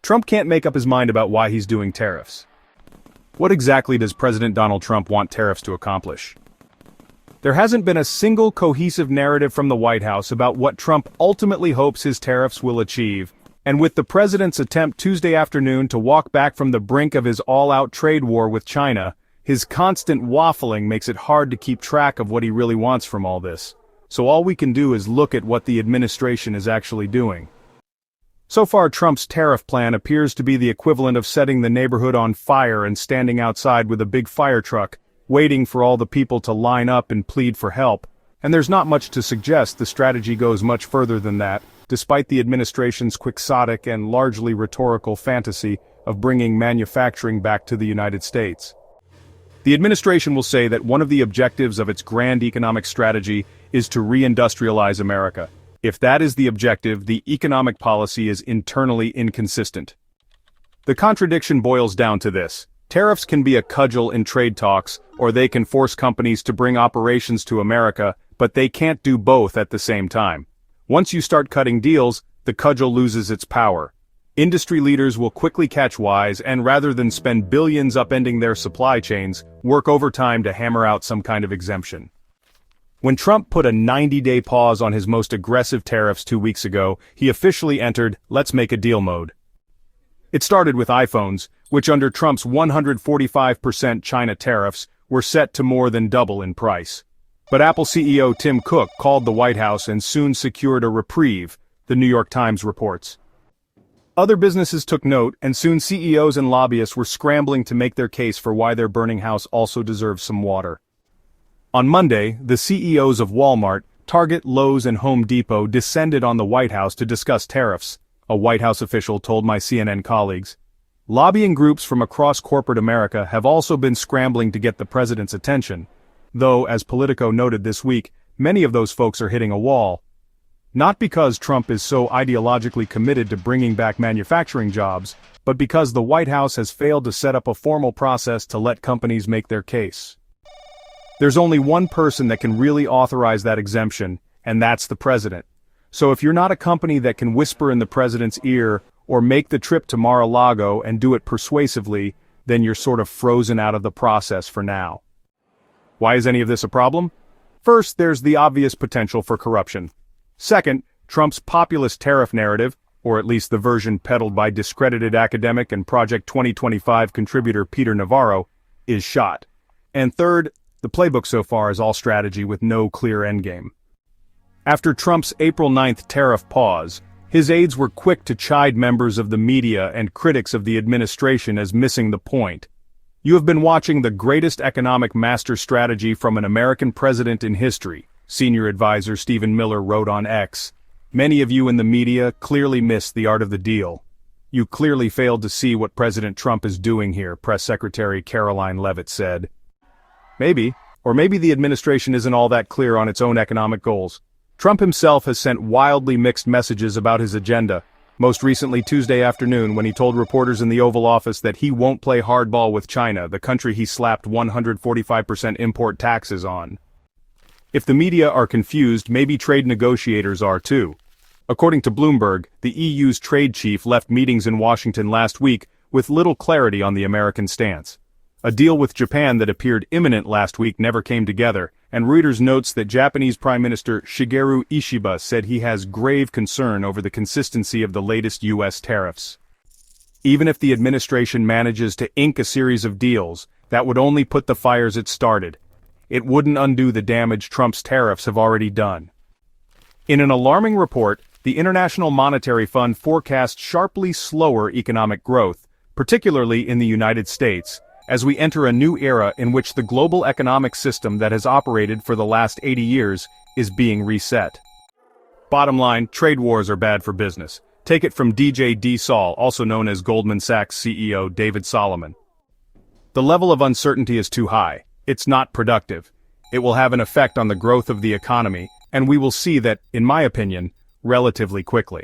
Trump can't make up his mind about why he's doing tariffs. What exactly does President Donald Trump want tariffs to accomplish? There hasn't been a single cohesive narrative from the White House about what Trump ultimately hopes his tariffs will achieve, and with the president's attempt Tuesday afternoon to walk back from the brink of his all-out trade war with China, his constant waffling makes it hard to keep track of what he really wants from all this. So all we can do is look at what the administration is actually doing. So far, Trump's tariff plan appears to be the equivalent of setting the neighborhood on fire and standing outside with a big fire truck, waiting for all the people to line up and plead for help. And there's not much to suggest the strategy goes much further than that, despite the administration's quixotic and largely rhetorical fantasy of bringing manufacturing back to the United States. The administration will say that one of the objectives of its grand economic strategy is to reindustrialize America. If that is the objective, the economic policy is internally inconsistent. The contradiction boils down to this: tariffs can be a cudgel in trade talks, or they can force companies to bring operations to America, but they can't do both at the same time. Once you start cutting deals, the cudgel loses its power. Industry leaders will quickly catch wise and, rather than spend billions upending their supply chains, work overtime to hammer out some kind of exemption. When Trump put a 90-day pause on his most aggressive tariffs 2 weeks ago, he officially entered "let's make a deal" mode. It started with iPhones, which under Trump's 145% China tariffs were set to more than double in price. But Apple CEO Tim Cook called the White House and soon secured a reprieve, the New York Times reports. Other businesses took note, and soon CEOs and lobbyists were scrambling to make their case for why their burning house also deserves some water. On Monday, the CEOs of Walmart, Target, Lowe's, and Home Depot descended on the White House to discuss tariffs, a White House official told my CNN colleagues. Lobbying groups from across corporate America have also been scrambling to get the president's attention, though, as Politico noted this week, many of those folks are hitting a wall. Not because Trump is so ideologically committed to bringing back manufacturing jobs, but because the White House has failed to set up a formal process to let companies make their case. There's only one person that can really authorize that exemption, and that's the president. So if you're not a company that can whisper in the president's ear or make the trip to Mar-a-Lago and do it persuasively, then you're sort of frozen out of the process for now. Why is any of this a problem? First, there's the obvious potential for corruption. Second, Trump's populist tariff narrative, or at least the version peddled by discredited academic and Project 2025 contributor Peter Navarro, is shot. And third, the playbook so far is all strategy with no clear endgame. After Trump's April 9th tariff pause, his aides were quick to chide members of the media and critics of the administration as missing the point. You have been watching the greatest economic master strategy from an American president in history, senior advisor Stephen Miller wrote on X. Many of you in the media clearly missed the art of the deal. You clearly failed to see what President Trump is doing here, Press Secretary Caroline Leavitt said. Maybe the administration isn't all that clear on its own economic goals. Trump himself has sent wildly mixed messages about his agenda, most recently Tuesday afternoon when he told reporters in the Oval Office that he won't play hardball with China, the country he slapped 145% import taxes on. If the media are confused, maybe trade negotiators are too. According to Bloomberg, the EU's trade chief left meetings in Washington last week with little clarity on the American stance. A deal with Japan that appeared imminent last week never came together, and Reuters notes that Japanese Prime Minister Shigeru Ishiba said he has grave concern over the consistency of the latest U.S. tariffs. Even if the administration manages to ink a series of deals, that would only put the fires it started. It wouldn't undo the damage Trump's tariffs have already done. In an alarming report, the International Monetary Fund forecasts sharply slower economic growth, particularly in the United States, as we enter a new era in which the global economic system that has operated for the last 80 years is being reset. Bottom line, trade wars are bad for business. Take it from DJ D. Saul, also known as Goldman Sachs CEO David Solomon. The level of uncertainty is too high. It's not productive. It will have an effect on the growth of the economy, and we will see that, in my opinion, relatively quickly.